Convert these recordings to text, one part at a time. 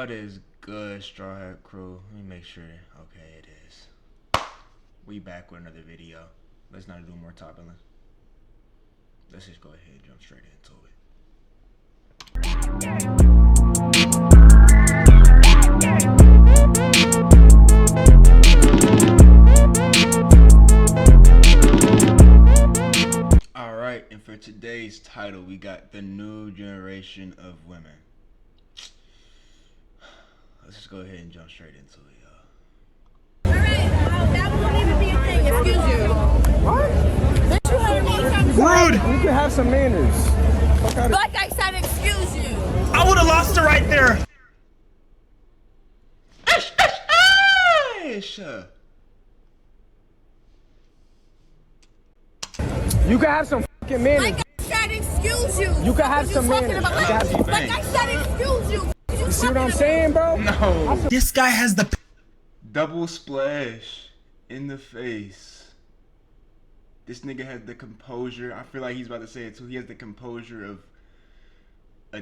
What is good, Straw Hat Crew? Let me make sure. Okay, it is. We back with another video. Let's not do more topping. Let's just go ahead and jump straight into it. Alright, and for today's title, we got the new generation of women. Let's just go ahead and jump straight into it, y'all. Alright, that won't even be a thing, excuse you. What? Rude! You can have some manners. Like I said, excuse you. I would have lost her right there. You can have some fucking manners. Like I said, excuse you. You can have some talking manners. about? Like I said, excuse you. You see what I'm saying, bro? No. This guy has the Double splash in the face. This nigga has the composure. I feel like he's about to say it too. He has the composure of a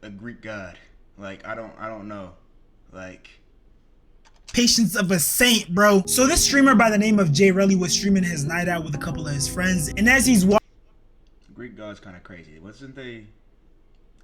Greek god. Like I don't know. Like patience of a saint, bro. So this streamer by the name of Jay Relly was streaming his night out with a couple of his friends, and as he's Greek god's kind of crazy. Wasn't they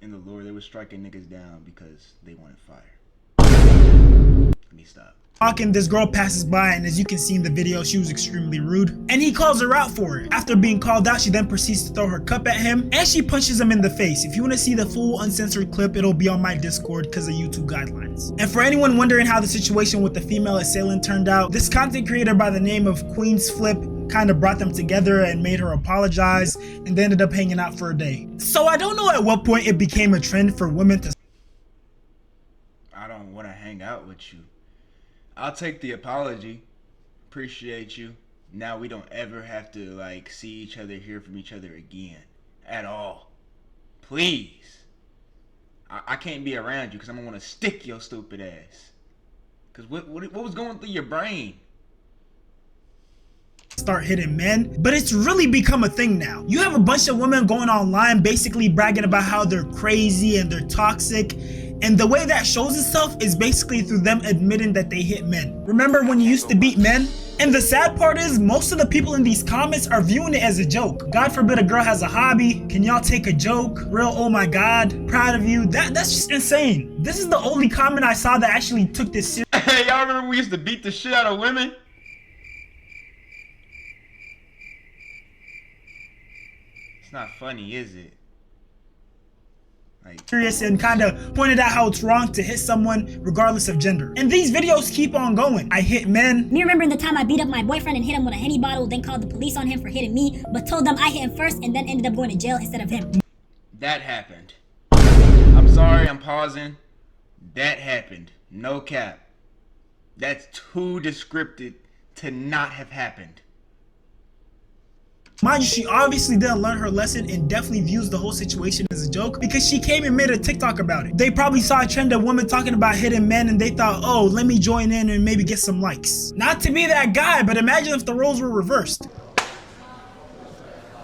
in the lore? They were striking niggas down because they wanted fire. Let me stop. walking, this girl passes by, and as you can see in the video, she was extremely rude, and he calls her out for it. After being called out, she then proceeds to throw her cup at him, and she punches him in the face. If you want to see the full uncensored clip, it'll be on my Discord because of YouTube guidelines. And for anyone wondering how the situation with the female assailant turned out, this content creator by the name of Queen's Flip kind of brought them together and made her apologize, and they ended up hanging out for a day. So I don't know at what point it became a trend for women to I don't want to hang out with you. I'll take the apology. Appreciate you. Now we don't ever have to like see each other, hear from each other again. At all. Please. I can't be around you because I'm going to want to stick your stupid ass. Because what was going through your brain? start hitting men, but it's really become a thing now. You have a bunch of women going online basically bragging about how they're crazy and they're toxic, and the way that shows itself is basically through them admitting that they hit men. Remember when you used to beat men? And the sad part is, most of the people in these comments are viewing it as a joke. God forbid a girl has a hobby. Can y'all take a joke? Real, oh my God, proud of you. That's just insane. This is the only comment I saw that actually took this serious. Hey, y'all remember we used to beat the shit out of women? It's not funny, is it? Like, And kind of pointed out how it's wrong to hit someone regardless of gender. And these videos keep on going. I hit men. Me remembering the time I beat up my boyfriend and hit him with a Henny bottle, then called the police on him for hitting me, but told them I hit him first and then ended up going to jail instead of him. that happened. I'm sorry, I'm pausing. That happened. No cap. That's too descriptive to not have happened. Mind you, she obviously didn't learn her lesson and definitely views the whole situation as a joke because she came and made a TikTok about it. They probably saw a trend of women talking about hitting men and they thought, oh, let me join in and maybe get some likes. Not to be that guy, but imagine if the roles were reversed.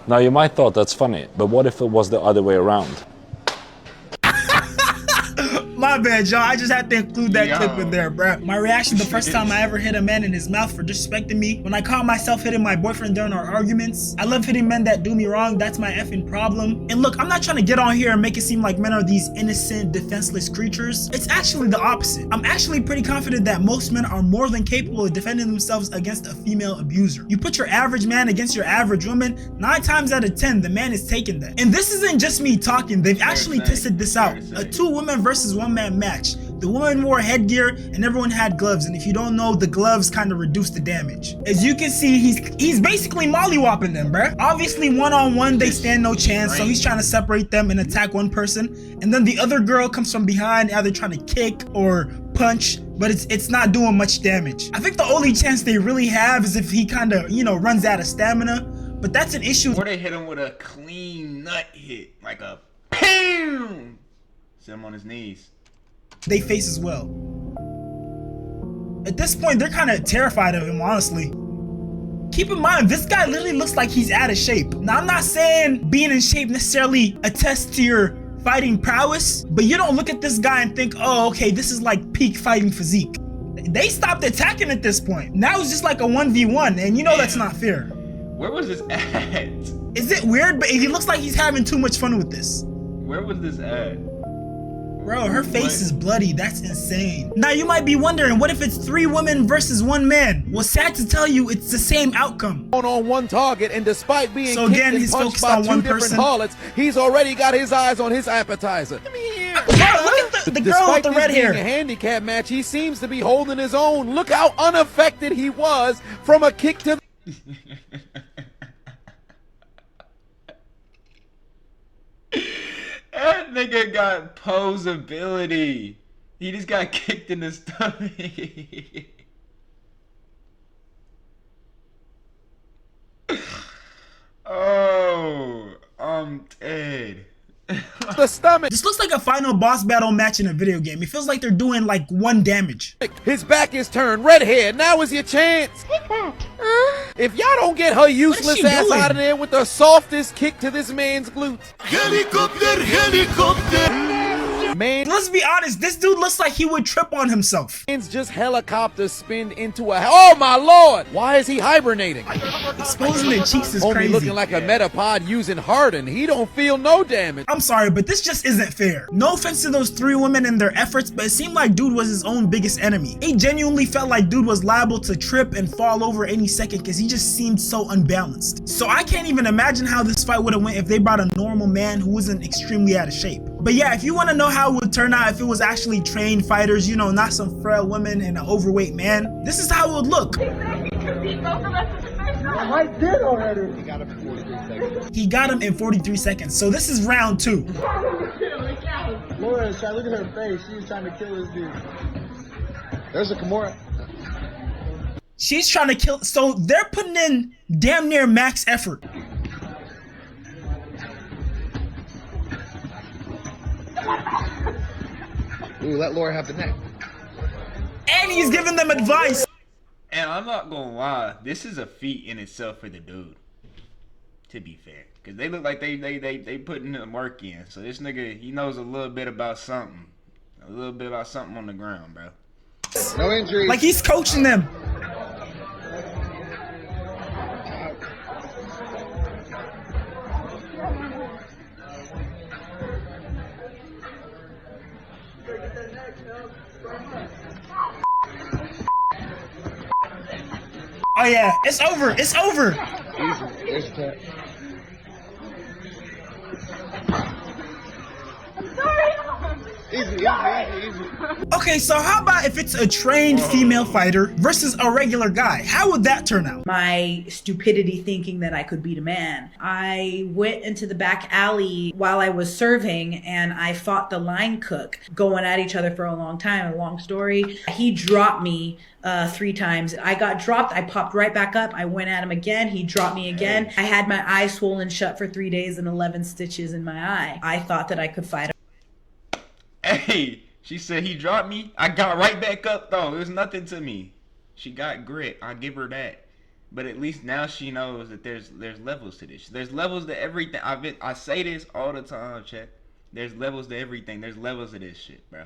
Now you might thought that's funny, but what if it was the other way around? My bad, y'all. I just had to include that Yo. clip in there, bruh. My reaction the first time I ever hit a man in his mouth for disrespecting me, when I caught myself hitting my boyfriend during our arguments. I love hitting men that do me wrong. That's my effing problem. And look, I'm not trying to get on here and make it seem like men are these innocent, defenseless creatures. It's actually the opposite. I'm actually pretty confident that most men are more than capable of defending themselves against a female abuser. You put your average man against your average woman, 9 times out of 10, the man is taking that. And this isn't just me talking. They've actually tested this out. A 2 women versus 1 man match. The woman wore headgear and everyone had gloves, and if you don't know, the gloves kind of reduce the damage. As you can see, he's basically mollywopping them, bruh. Obviously, one-on-one, they stand no chance, so he's trying to separate them and attack one person, and then the other girl comes from behind, either trying to kick or punch, but it's not doing much damage. I think the only chance they really have is if he kind of, you know, runs out of stamina, but that's an issue. Or they hit him with a clean nut hit, like a PAM! Set him on his knees. They face as well. At this point, they're kind of terrified of him, honestly. Keep in mind, this guy literally looks like he's out of shape. Now, I'm not saying being in shape necessarily attests to your fighting prowess, but you don't look at this guy and think, oh, okay, this is like peak fighting physique. They stopped attacking at this point. Now it's just like a 1v1, and you know that's not fair. Where was this at? Is it weird? But he looks like he's having too much fun with this. Where was this at? Bro, her face is bloody. That's insane. Now you might be wondering, what if it's 3 women versus 1 man? Well, sad to tell you, it's the same outcome. On one target, and despite being So kicked again, and he's punched focused by on 2 one different person. harlots, he's already got his eyes on his appetizer. Come here. Bro, look at the girl Despite with the this red being hair. a handicap match, he seems to be holding his own. Look how unaffected he was from a kick to the That nigga got posability. He just got kicked in the stomach. Oh, I'm dead. the stomach. This looks like a final boss battle match in a video game. It feels like they're doing like 1 damage. His back is turned. Redhead, now is your chance. If y'all don't get her useless she ass doing? out of there with the softest kick to this man's glutes. Man, Let's be honest, this dude looks like he would trip on himself. man's just helicopter spin into a. Oh my lord! Why is he hibernating? Exposing the cheeks is Homie crazy. looking like a Metapod using Harden. He don't feel no damage. I'm sorry, but this just isn't fair. No offense to those 3 women and their efforts, but it seemed like dude was his own biggest enemy. It genuinely felt like dude was liable to trip and fall over any second because he just seemed so unbalanced. So I can't even imagine how this fight would have went if they brought a normal man who wasn't extremely out of shape. But yeah, if you want to know how it would turn out if it was actually trained fighters, you know, not some frail woman and an overweight man, this is how it would look. He got him in 43 seconds. So this is round 2. Laura, look at her face. She's trying to kill this dude. There's a Kimura. She's trying to kill. So they're putting in damn near max effort. Ooh, let Laura have the neck. And he's giving them advice. And I'm not gonna lie, this is a feat in itself for the dude. To be fair, because they look like they putting the work in. So this nigga, he knows a little bit about something, on the ground, bro. No injuries. Like he's coaching them. Oh yeah, it's over. It's over. Easy. There's a tap. Easy. Okay, so how about if it's a trained female fighter versus a regular guy? How would that turn out? My stupidity thinking that I could beat a man. I went into the back alley while I was serving and I fought the line cook, going at each other for a long time. A long story. He dropped me 3 times. I got dropped. I popped right back up. I went at him again. He dropped me again. I had my eye swollen shut for 3 days and 11 stitches in my eye. I thought that I could fight him. Hey, she said he dropped me. I got right back up though. It was nothing to me. She got grit. I give her that. But at least now she knows that there's levels to this. There's levels to everything. I say this all the time, chat. There's levels to everything. There's levels to this shit, bro.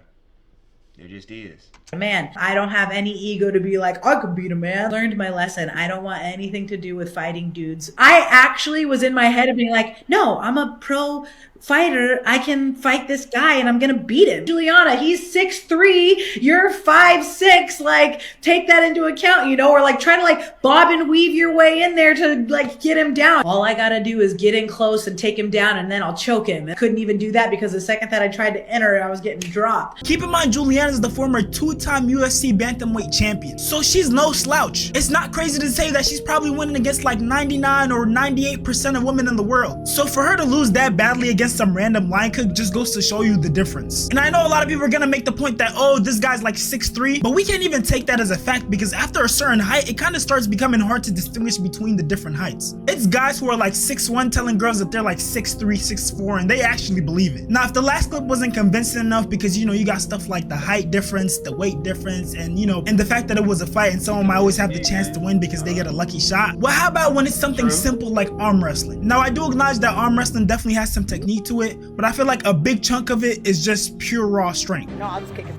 There just is. Man, I don't have any ego to be like, I could beat a man. Learned my lesson. I don't want anything to do with fighting dudes. I actually was in my head of being like, no, I'm a pro fighter. I can fight this guy and I'm gonna beat him. Juliana, he's 6'3", you're 5'6". Like, take that into account, you know, or like trying to like bob and weave your way in there to like get him down. All I gotta do is get in close and take him down and then I'll choke him. I couldn't even do that because the second that I tried to enter, I was getting dropped. Keep in mind, Juliana is the former 2-time UFC bantamweight champion, so she's no slouch. It's not crazy to say that she's probably winning against like 99 or 98% of women in the world. So for her to lose that badly against some random line cook just goes to show you the difference. And I know a lot of people are gonna make the point that, oh, this guy's like 6'3", but we can't even take that as a fact because after a certain height, it kind of starts becoming hard to distinguish between the different heights. It's guys who are like 6'1" telling girls that they're like 6'3", 6'4", and they actually believe it. Now, if the last clip wasn't convincing enough because, you know, you got stuff like the height height difference, the weight difference, and you know, and the fact that it was a fight and someone might always have the chance to win because they get a lucky shot. Well, how about when it's something simple like arm wrestling? Now, I do acknowledge that arm wrestling definitely has some technique to it, but I feel like a big chunk of it is just pure raw strength. No, I'll just kick it.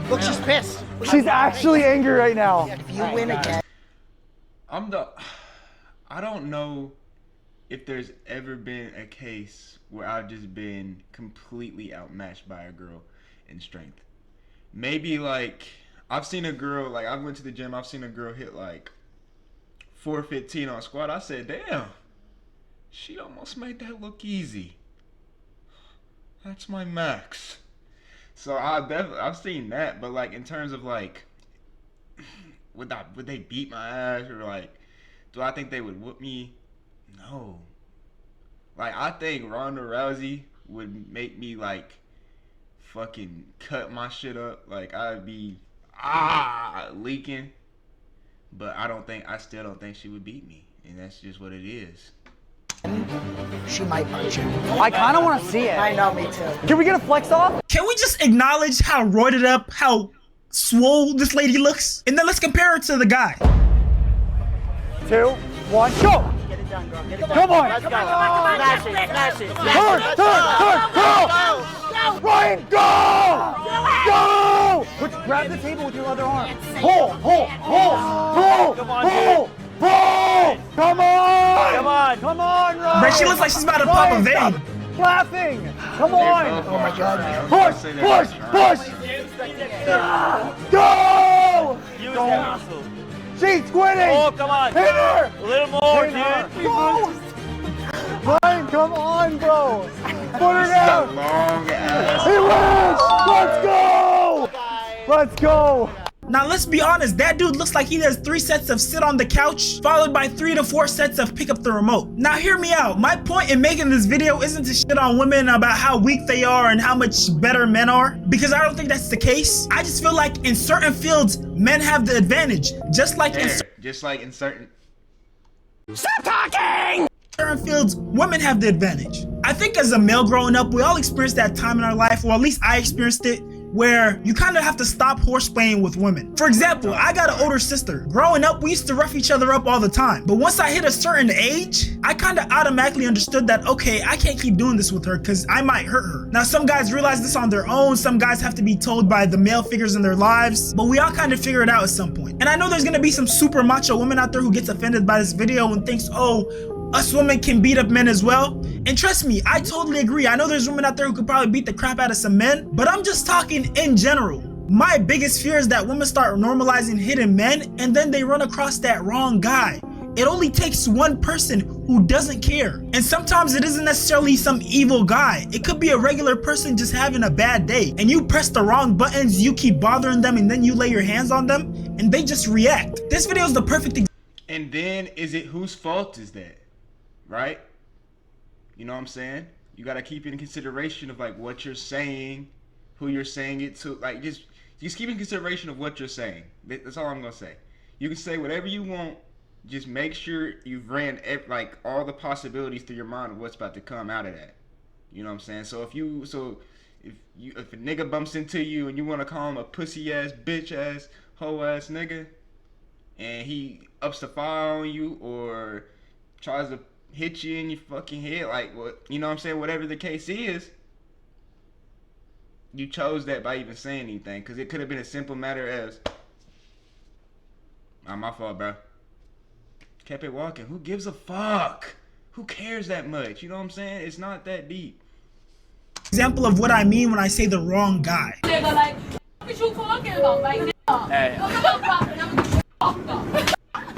Look, she's pissed. She's actually angry right now. If you win again. I don't know if there's ever been a case where I've just been completely outmatched by a girl in strength. Maybe like I've seen a girl, like I went to the gym, I've seen a girl hit like 415 on squat. I said, damn, she almost made that look easy. That's my max. So I've seen that, but like in terms of like, would they beat my ass, or like, do I think they would whoop me? No. Like, I think Ronda Rousey would make me like fucking cut my shit up. Like, I'd be leaking. But I still don't think she would beat me, and that's just what it is. She might punch you. I kind of want to see it. I know, me too. Can we get a flex off? Can we just acknowledge how roided up, how swole this lady looks? And then let's compare her to the guy. 2, 1, go! Get it done, girl. Get it done. Come on! Let's go. Smash it, smash it. Turn! Ryan, go! Go! Grab the table with your other arm. Pull! Come on, Ryan! But she looks like she's about to pop a vein. Laughing! Come on! Oh my God. Push! Go! She's quitting! Oh, come on! Hit her! A little more, dude! Go! Ryan, come on, bro! Put her down! Long ass. He wins! Let's go! Let's go! Now let's be honest, that dude looks like he does 3 sets of sit on the couch, followed by 3 to 4 sets of pick up the remote. Now hear me out, my point in making this video isn't to shit on women about how weak they are and how much better men are, because I don't think that's the case. I just feel like in certain fields, men have the advantage, just like in certain... Stop talking! certain fields, women have the advantage. I think as a male growing up, we all experienced that time in our life, or at least I experienced it, where you kind of have to stop horseplaying with women. For example, I got an older sister. Growing up, we used to rough each other up all the time. But once I hit a certain age, I kind of automatically understood that, okay, I can't keep doing this with her because I might hurt her. Now, some guys realize this on their own. Some guys have to be told by the male figures in their lives. But we all kind of figure it out at some point. And I know there's gonna be some super macho women out there who gets offended by this video and thinks, oh, us women can beat up men as well. And trust me, I totally agree. I know there's women out there who could probably beat the crap out of some men, but I'm just talking in general. My biggest fear is that women start normalizing hitting men and then they run across that wrong guy. It only takes one person who doesn't care. And sometimes it isn't necessarily some evil guy. It could be a regular person just having a bad day. And you press the wrong buttons, you keep bothering them, and then you lay your hands on them and they just react. This video is the perfect example. And then is it whose fault is that? Right? You know what I'm saying? You gotta keep in consideration of like what you're saying, who you're saying it to. Like just keep in consideration of what you're saying. That's all I'm gonna say. You can say whatever you want. Just make sure you've ran like all the possibilities through your mind of what's about to come out of that. You know what I'm saying? So if a nigga bumps into you and you want to call him a pussy ass, bitch ass, hoe ass nigga, and he ups the fire on you or tries to hit you in your fucking head, like what, you know what I'm saying, whatever the case is, you chose that by even saying anything, because it could have been a simple matter as, not my fault, bro. Kept it walking. Who gives a fuck? Who cares that much? You know what I'm saying? It's not that deep. Example of what I mean when I say the wrong guy. Nigga, like, what you talking about? Like, Hey.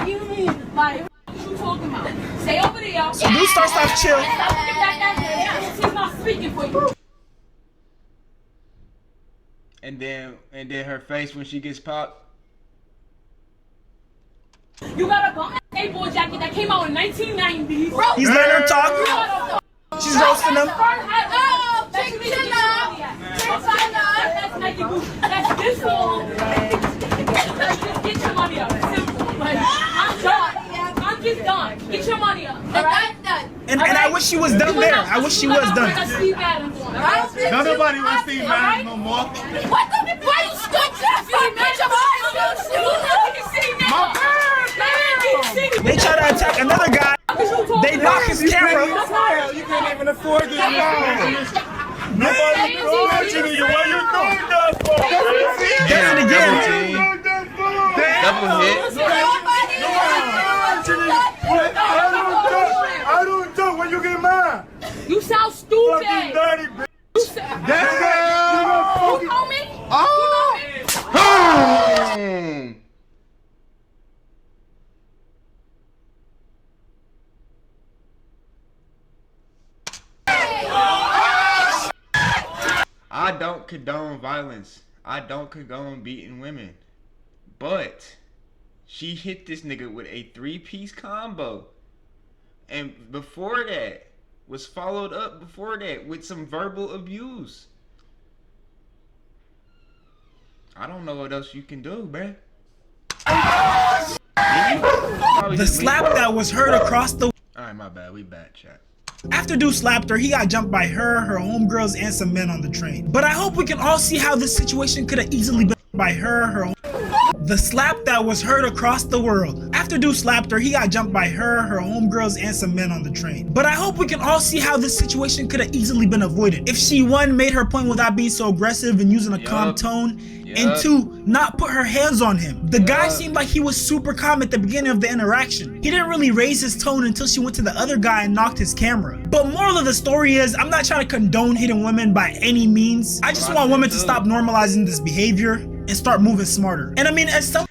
you mean, like, what you talking about? Stay over there. So dude starts off chill. She's not speaking for you. And then her face when she gets popped. You got a bum skateboard jacket that came out in 1990s. He's letting her talk. She's roasting him. Oh, that's Nike boots. That's this one. Just get your money up. Simple. Like, I'm done. I'm just done. Get your money up. All right? And I wish she was done there. I wish she was done. Steve Adams on. All Don't nobody want to see mine no more. What the? Why you stood up? They try to attack another guy. They knock his camera. You can't even afford this phone. Nobody watching you. What you doing that for? Does it again. Double hit. I don't do when you get mad. You sound stupid. Fucking dirty, bitch. You sound. That's You know me? Boom. I don't condone violence. I don't condone beating women. But she hit this nigga with a 3-piece combo. And before that, was followed up before that with some verbal abuse. I don't know what else you can do, bruh. The slap that was heard across the... Alright, my bad. We back, chat. After dude slapped her, he got jumped by her homegirls, and some men on the train. But I hope we can all see how this situation could have easily been by her The slap that was heard across the world. After dude slapped her, he got jumped by her homegirls, and some men on the train. But I hope we can all see how this situation could have easily been avoided. If she, one, made her point without being so aggressive and using a calm tone, and two, not put her hands on him. The guy seemed like he was super calm at the beginning of the interaction. He didn't really raise his tone until she went to the other guy and knocked his camera. But moral of the story is, I'm not trying to condone hitting women by any means. I just want women to stop normalizing this behavior and start moving smarter. And I mean, as someone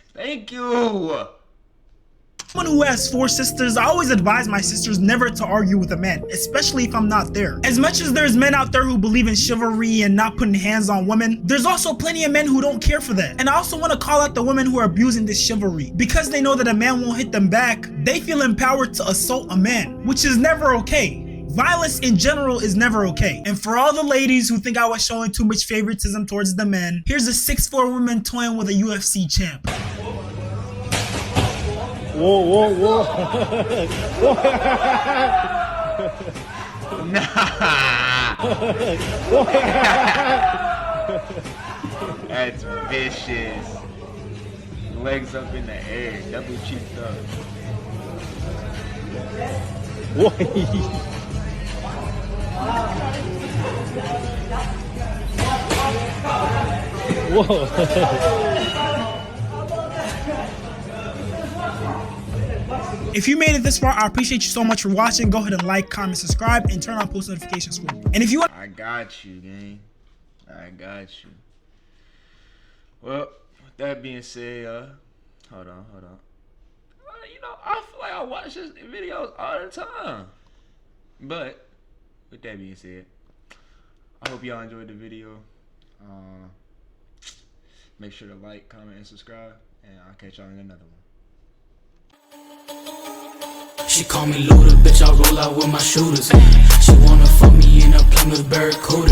who has 4 sisters, I always advise my sisters never to argue with a man, especially if I'm not there. As much as there's men out there who believe in chivalry and not putting hands on women, there's also plenty of men who don't care for that. And I also want to call out the women who are abusing this chivalry. Because they know that a man won't hit them back, they feel empowered to assault a man, which is never okay. Violence in general is never okay. And for all the ladies who think I was showing too much favoritism towards the men, here's a 6'4" woman toying with a UFC champ. Whoa, whoa, whoa. That's vicious. Legs up in the air, double cheeked up. Whoa. If you made it this far, I appreciate you so much for watching. Go ahead and like, comment, subscribe, and turn on post notifications for me. And if you want, I got you, gang. I got you. Well, with that being said, hold on. You know, I feel like I watch this videos all the time. But with that being said, I hope y'all enjoyed the video. Make sure to like, comment, and subscribe, and I'll catch y'all in another one. She call me Luda, bitch, I roll out with my shooters. She wanna fuck me in a plane with Barracuda.